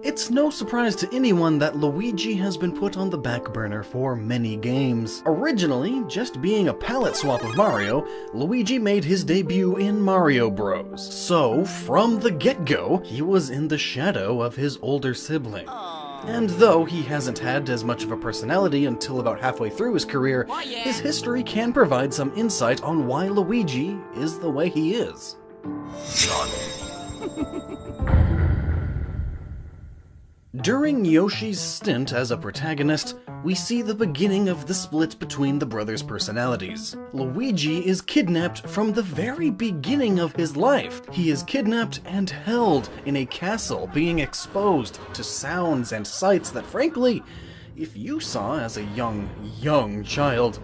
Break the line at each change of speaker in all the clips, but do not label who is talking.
It's no surprise to anyone that Luigi has been put on the back burner for many games. Originally, just being a palette swap of Mario, Luigi made his debut in Mario Bros. So, from the get-go, he was in the shadow of his older sibling. And though he hasn't had as much of a personality until about halfway through his career, his history can provide some insight on why Luigi is the way he is. During Yoshi's stint as a protagonist, we see the beginning of the split between the brothers' personalities. Luigi is kidnapped from the very beginning of his life. He is kidnapped and held in a castle, being exposed to sounds and sights that, frankly, if you saw as a young child,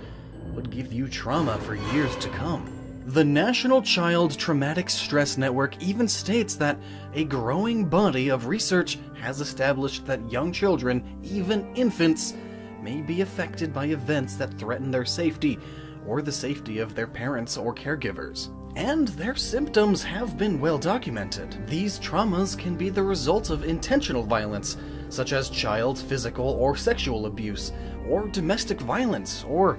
would give you trauma for years to come. The National Child Traumatic Stress Network even states that a growing body of research has established that young children, even infants, may be affected by events that threaten their safety or the safety of their parents or caregivers. And their symptoms have been well documented. These traumas can be the result of intentional violence, such as child physical or sexual abuse, or domestic violence, or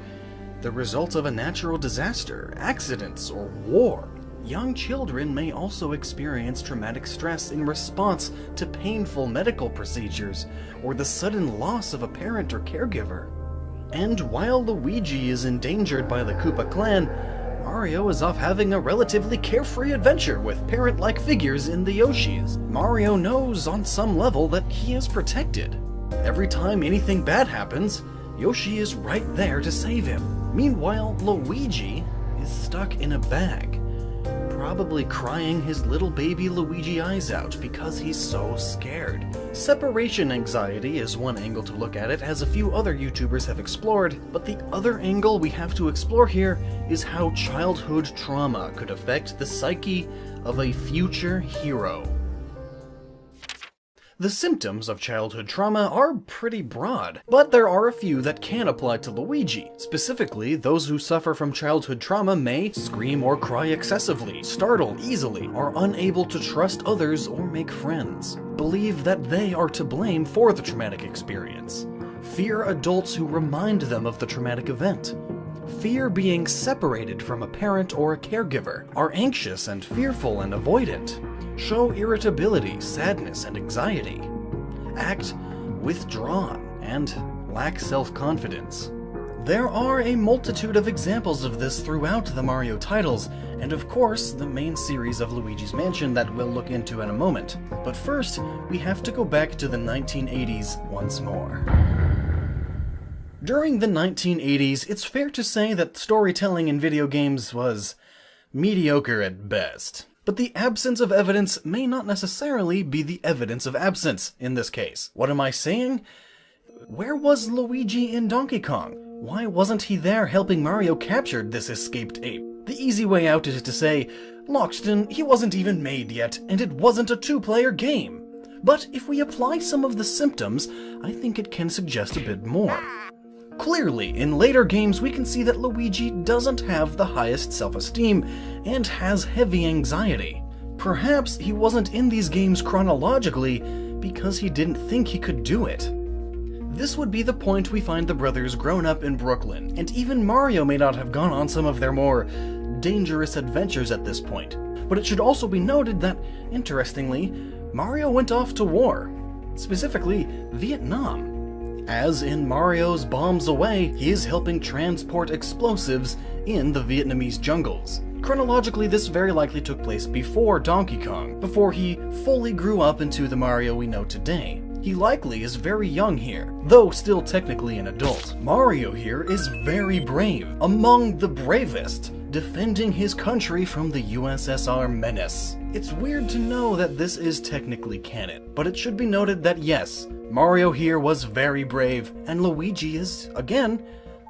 the result of a natural disaster, accidents, or war. Young children may also experience traumatic stress in response to painful medical procedures, or the sudden loss of a parent or caregiver. And while Luigi is endangered by the Koopa clan, Mario is off having a relatively carefree adventure with parent-like figures in the Yoshis. Mario knows on some level that he is protected. Every time anything bad happens, Yoshi is right there to save him. Meanwhile, Luigi is stuck in a bag, probably crying his little baby Luigi eyes out because he's so scared. Separation anxiety is one angle to look at it, as a few other YouTubers have explored, but the other angle we have to explore here is how childhood trauma could affect the psyche of a future hero. The symptoms of childhood trauma are pretty broad, but there are a few that can apply to Luigi. Specifically, those who suffer from childhood trauma may scream or cry excessively, startle easily, are unable to trust others or make friends, believe that they are to blame for the traumatic experience, fear adults who remind them of the traumatic event, fear being separated from a parent or a caregiver, are anxious and fearful and avoidant, show irritability, sadness, and anxiety, act withdrawn, and lack self-confidence. There are a multitude of examples of this throughout the Mario titles, and of course, the main series of Luigi's Mansion that we'll look into in a moment. But first, we have to go back to the 1980s once more. During the 1980s, it's fair to say that storytelling in video games was mediocre at best. But the absence of evidence may not necessarily be the evidence of absence in this case. What am I saying? Where was Luigi in Donkey Kong? Why wasn't he there helping Mario capture this escaped ape? The easy way out is to say, Lockston, he wasn't even made yet, and it wasn't a two-player game. But if we apply some of the symptoms, I think it can suggest a bit more. Clearly, in later games we can see that Luigi doesn't have the highest self-esteem and has heavy anxiety. Perhaps he wasn't in these games chronologically because he didn't think he could do it. This would be the point we find the brothers grown up in Brooklyn, and even Mario may not have gone on some of their more dangerous adventures at this point. But it should also be noted that, interestingly, Mario went off to war, specifically Vietnam. As in Mario's Bombs Away, he is helping transport explosives in the Vietnamese jungles. Chronologically, this very likely took place before Donkey Kong, before he fully grew up into the Mario we know today. He likely is very young here, though still technically an adult. Mario here is very brave, among the bravest, defending his country from the USSR menace. It's weird to know that this is technically canon, but it should be noted that yes, Mario here was very brave, and Luigi is, again,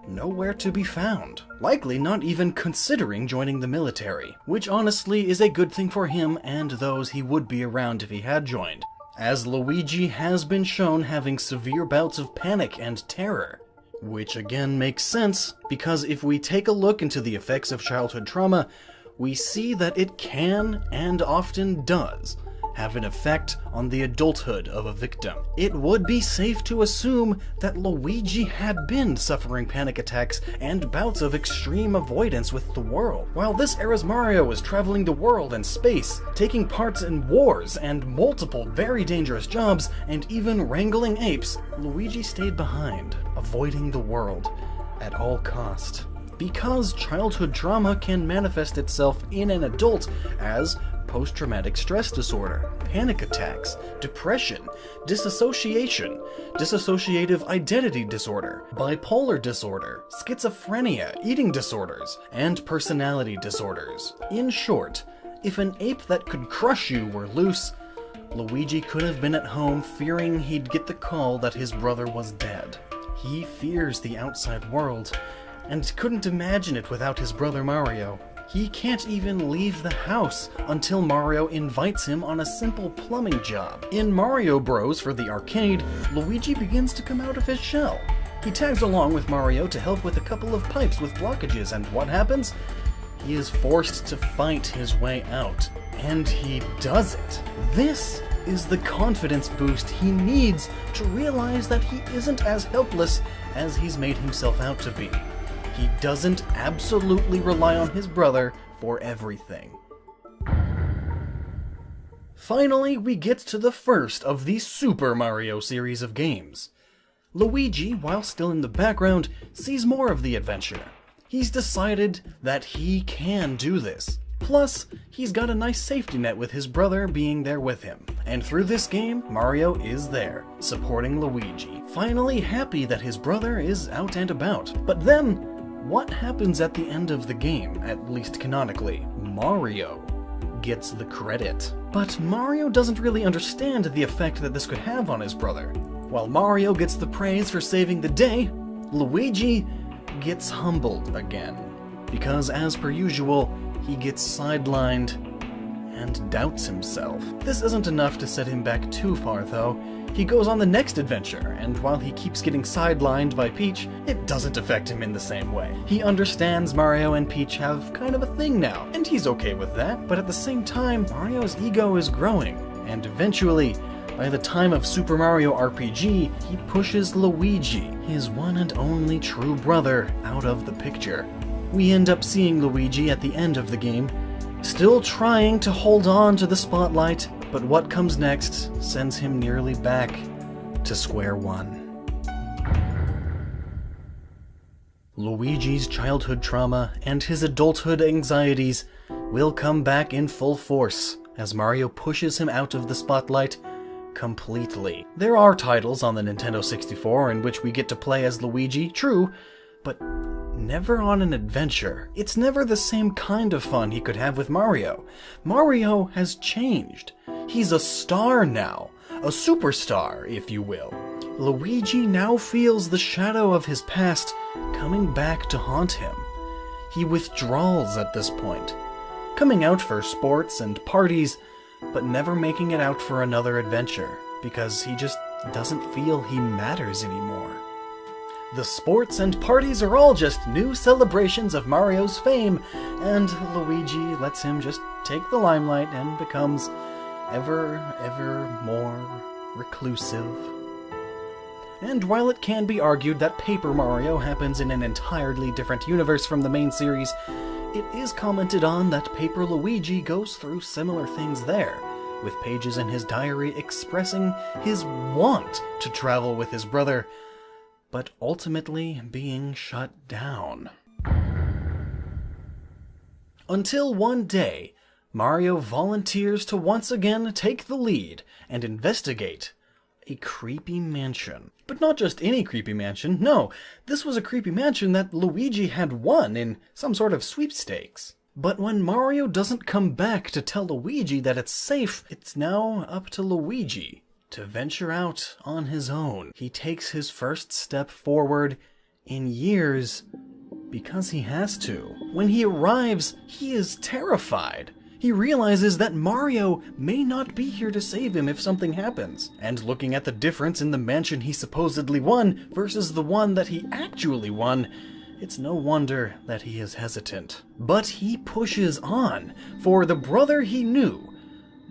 nowhere to be found. Likely not even considering joining the military, which honestly is a good thing for him and those he would be around if he had joined, as Luigi has been shown having severe bouts of panic and terror. Which again makes sense, because if we take a look into the effects of childhood trauma, we see that it can, and often does, have an effect on the adulthood of a victim. It would be safe to assume that Luigi had been suffering panic attacks and bouts of extreme avoidance with the world. While this era's Mario was traveling the world and space, taking parts in wars and multiple very dangerous jobs, and even wrangling apes, Luigi stayed behind, avoiding the world at all cost. Because childhood trauma can manifest itself in an adult as post-traumatic stress disorder, panic attacks, depression, disassociation, dissociative identity disorder, bipolar disorder, schizophrenia, eating disorders, and personality disorders. In short, if an ape that could crush you were loose, Luigi could have been at home fearing he'd get the call that his brother was dead. He fears the outside world, and couldn't imagine it without his brother Mario. He can't even leave the house until Mario invites him on a simple plumbing job. In Mario Bros. For the arcade, Luigi begins to come out of his shell. He tags along with Mario to help with a couple of pipes with blockages, and what happens? He is forced to fight his way out. And he does it. This is the confidence boost he needs to realize that he isn't as helpless as he's made himself out to be. He doesn't absolutely rely on his brother for everything. Finally, we get to the first of the Super Mario series of games. Luigi, while still in the background, sees more of the adventure. He's decided that he can do this. Plus, he's got a nice safety net with his brother being there with him. And through this game, Mario is there, supporting Luigi, finally happy that his brother is out and about. But then, what happens at the end of the game, at least canonically? Mario gets the credit. But Mario doesn't really understand the effect that this could have on his brother. While Mario gets the praise for saving the day, Luigi gets humbled again. Because as per usual, he gets sidelined and doubts himself. This isn't enough to set him back too far though. He goes on the next adventure, and while he keeps getting sidelined by Peach, it doesn't affect him in the same way. He understands Mario and Peach have kind of a thing now, and he's okay with that, but at the same time, Mario's ego is growing, and eventually, by the time of Super Mario RPG, he pushes Luigi, his one and only true brother, out of the picture. We end up seeing Luigi at the end of the game, still trying to hold on to the spotlight, but what comes next sends him nearly back to square one. Luigi's childhood trauma and his adulthood anxieties will come back in full force as Mario pushes him out of the spotlight completely. There are titles on the Nintendo 64 in which we get to play as Luigi, true, but never on an adventure. It's never the same kind of fun he could have with Mario. Mario has changed. He's a star now. A superstar, if you will. Luigi now feels the shadow of his past coming back to haunt him. He withdraws at this point, coming out for sports and parties, but never making it out for another adventure, because he just doesn't feel he matters anymore. The sports and parties are all just new celebrations of Mario's fame, and Luigi lets him just take the limelight and becomes ever more reclusive. And while it can be argued that Paper Mario happens in an entirely different universe from the main series, it is commented on that Paper Luigi goes through similar things there, with pages in his diary expressing his want to travel with his brother, but ultimately being shut down. Until one day, Mario volunteers to once again take the lead and investigate a creepy mansion. But not just any creepy mansion, no, this was a creepy mansion that Luigi had won in some sort of sweepstakes. But when Mario doesn't come back to tell Luigi that it's safe, it's now up to Luigi to venture out on his own. He takes his first step forward in years because he has to. When he arrives, he is terrified. He realizes that Mario may not be here to save him if something happens. And looking at the difference in the mansion he supposedly won versus the one that he actually won, it's no wonder that he is hesitant. But he pushes on, for the brother he knew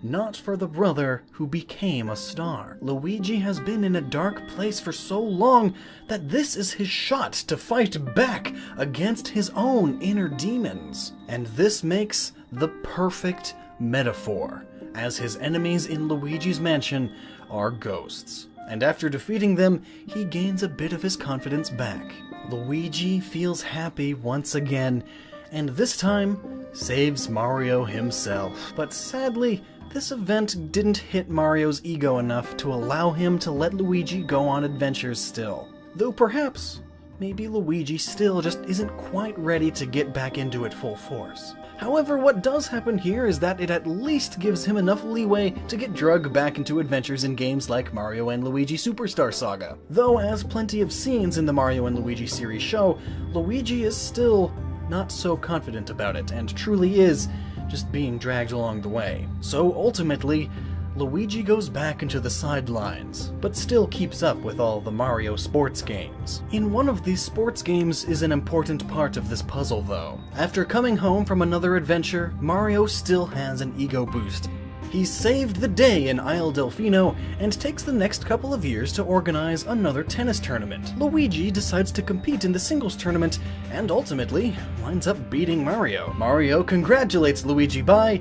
not for the brother who became a star. Luigi has been in a dark place for so long that this is his shot to fight back against his own inner demons. And this makes the perfect metaphor, as his enemies in Luigi's mansion are ghosts. And after defeating them, he gains a bit of his confidence back. Luigi feels happy once again, and this time saves Mario himself. But sadly, this event didn't hit Mario's ego enough to allow him to let Luigi go on adventures still. Though perhaps, maybe Luigi still just isn't quite ready to get back into it full force. However, what does happen here is that it at least gives him enough leeway to get drugged back into adventures in games like Mario and Luigi Superstar Saga. Though, as plenty of scenes in the Mario and Luigi series show, Luigi is still not so confident about it, and truly is just being dragged along the way. So ultimately, Luigi goes back into the sidelines, but still keeps up with all the Mario sports games. In one of these sports games is an important part of this puzzle though. After coming home from another adventure, Mario still has an ego boost. He saved the day in Isle Delfino and takes the next couple of years to organize another tennis tournament. Luigi decides to compete in the singles tournament and ultimately winds up beating Mario. Mario congratulates Luigi by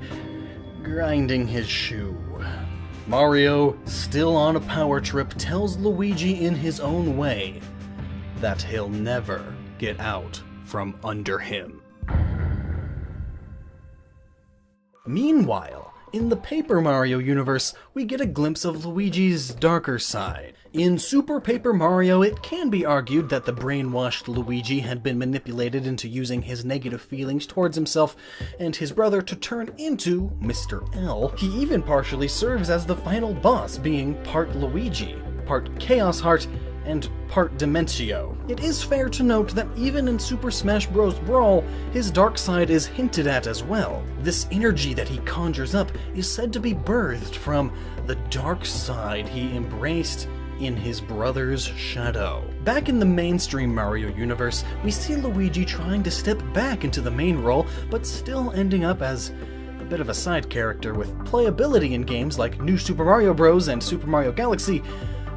grinding his shoe. Mario, still on a power trip, tells Luigi in his own way that he'll never get out from under him. Meanwhile, in the Paper Mario universe, we get a glimpse of Luigi's darker side. In Super Paper Mario, it can be argued that the brainwashed Luigi had been manipulated into using his negative feelings towards himself and his brother to turn into Mr. L. He even partially serves as the final boss, being part Luigi, part Chaos Heart, and part Dementio. It is fair to note that even in Super Smash Bros. Brawl, his dark side is hinted at as well. This energy that he conjures up is said to be birthed from the dark side he embraced in his brother's shadow. Back in the mainstream Mario universe, we see Luigi trying to step back into the main role, but still ending up as a bit of a side character with playability in games like New Super Mario Bros. And Super Mario Galaxy.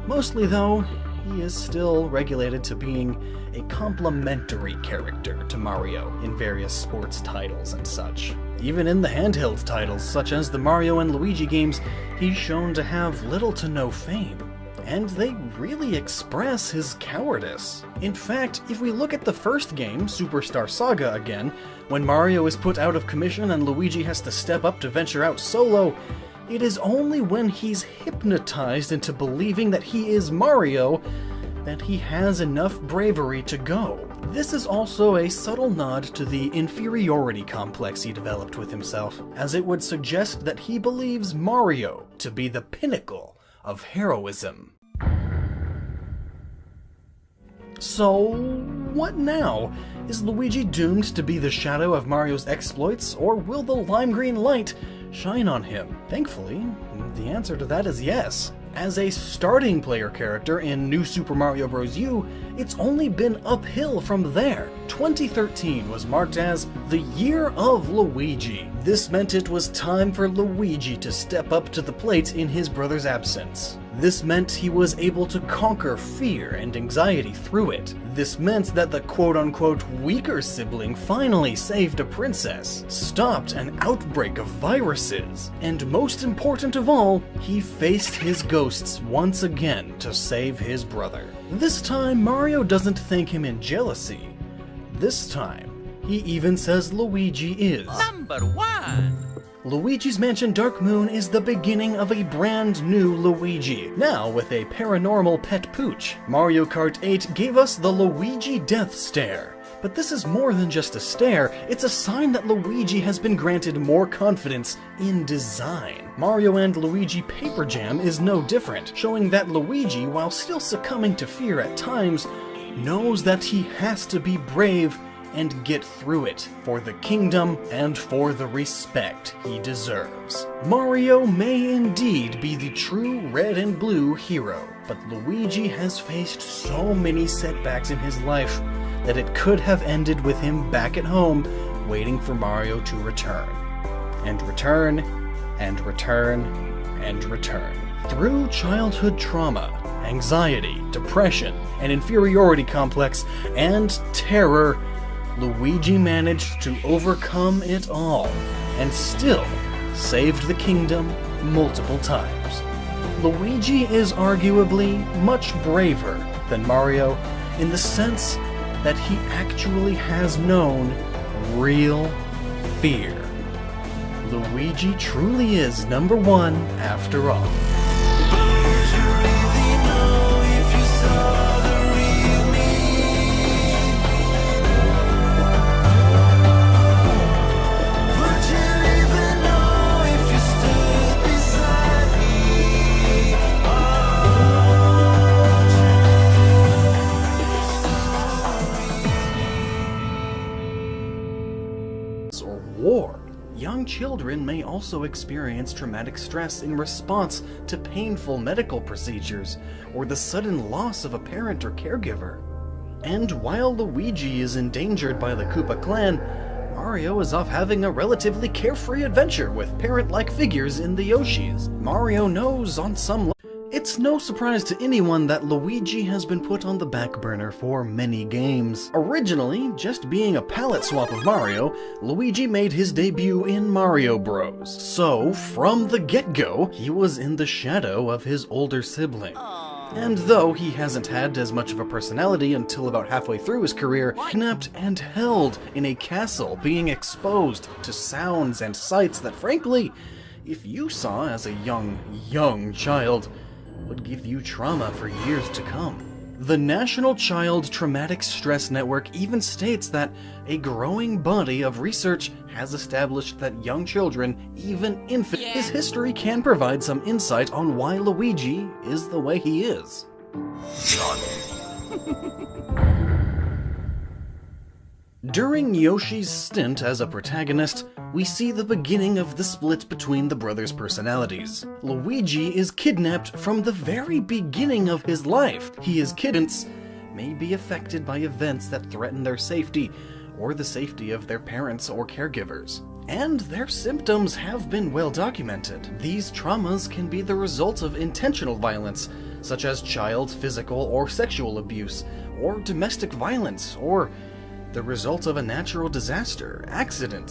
Mostly though, he is still regulated to being a complementary character to Mario in various sports titles and such. Even in the handheld titles, such as the Mario and Luigi games, he's shown to have little to no fame. And they really express his cowardice. In fact, if we look at the first game, Superstar Saga again, when Mario is put out of commission and Luigi has to step up to venture out solo, it is only when he's hypnotized into believing that he is Mario that he has enough bravery to go. This is also a subtle nod to the inferiority complex he developed with himself, as it would suggest that he believes Mario to be the pinnacle of heroism. So, what now? Is Luigi doomed to be the shadow of Mario's exploits, or will the lime green light shine on him? Thankfully, the answer to that is yes. As a starting player character in New Super Mario Bros. U, it's only been uphill from there. 2013 was marked as the year of Luigi. This meant it was time for Luigi to step up to the plate in his brother's absence. This meant he was able to conquer fear and anxiety through it. This meant that the quote-unquote weaker sibling finally saved a princess, stopped an outbreak of viruses, and most important of all, he faced his ghosts once again to save his brother. This time, Mario doesn't thank him in jealousy. This time, he even says Luigi is #1. Luigi's Mansion Dark Moon is the beginning of a brand new Luigi, now with a paranormal pet pooch. Mario Kart 8 gave us the Luigi Death Stare. But this is more than just a stare, it's a sign that Luigi has been granted more confidence in design. Mario and Luigi Paper Jam is no different, showing that Luigi, while still succumbing to fear at times, knows that he has to be brave and get through it, for the kingdom and for the respect he deserves. Mario may indeed be the true red and blue hero, but Luigi has faced so many setbacks in his life that it could have ended with him back at home, waiting for Mario to return. And return and return and return. Through childhood trauma, anxiety, depression, an inferiority complex, and terror, Luigi managed to overcome it all and still saved the kingdom multiple times. Luigi is arguably much braver than Mario in the sense that he actually has known real fear. Luigi truly is number one after all. Or war. Young children may also experience traumatic stress in response to painful medical procedures or the sudden loss of a parent or caregiver. And while Luigi is endangered by the Koopa clan, Mario is off having a relatively carefree adventure with parent-like figures in the Yoshis. Mario knows on some level. It's no surprise to anyone that Luigi has been put on the back burner for many games. Originally, just being a palette swap of Mario, Luigi made his debut in Mario Bros. So, from the get-go, he was in the shadow of his older sibling. And though he hasn't had as much of a personality until about halfway through his career, kidnapped and held in a castle, being exposed to sounds and sights that frankly, if you saw as a young child, would give you trauma for years to come. The National Child Traumatic Stress Network even states that a growing body of research has established that young children, even infants, his history can provide some insight on why Luigi is the way he is. During Yoshi's stint as a protagonist, we see the beginning of the split between the brothers' personalities. Luigi is kidnapped from the very beginning of his life. His kids may be affected by events that threaten their safety, or the safety of their parents or caregivers. And their symptoms have been well documented. These traumas can be the result of intentional violence, such as child physical or sexual abuse, or domestic violence, or the result of a natural disaster, accident.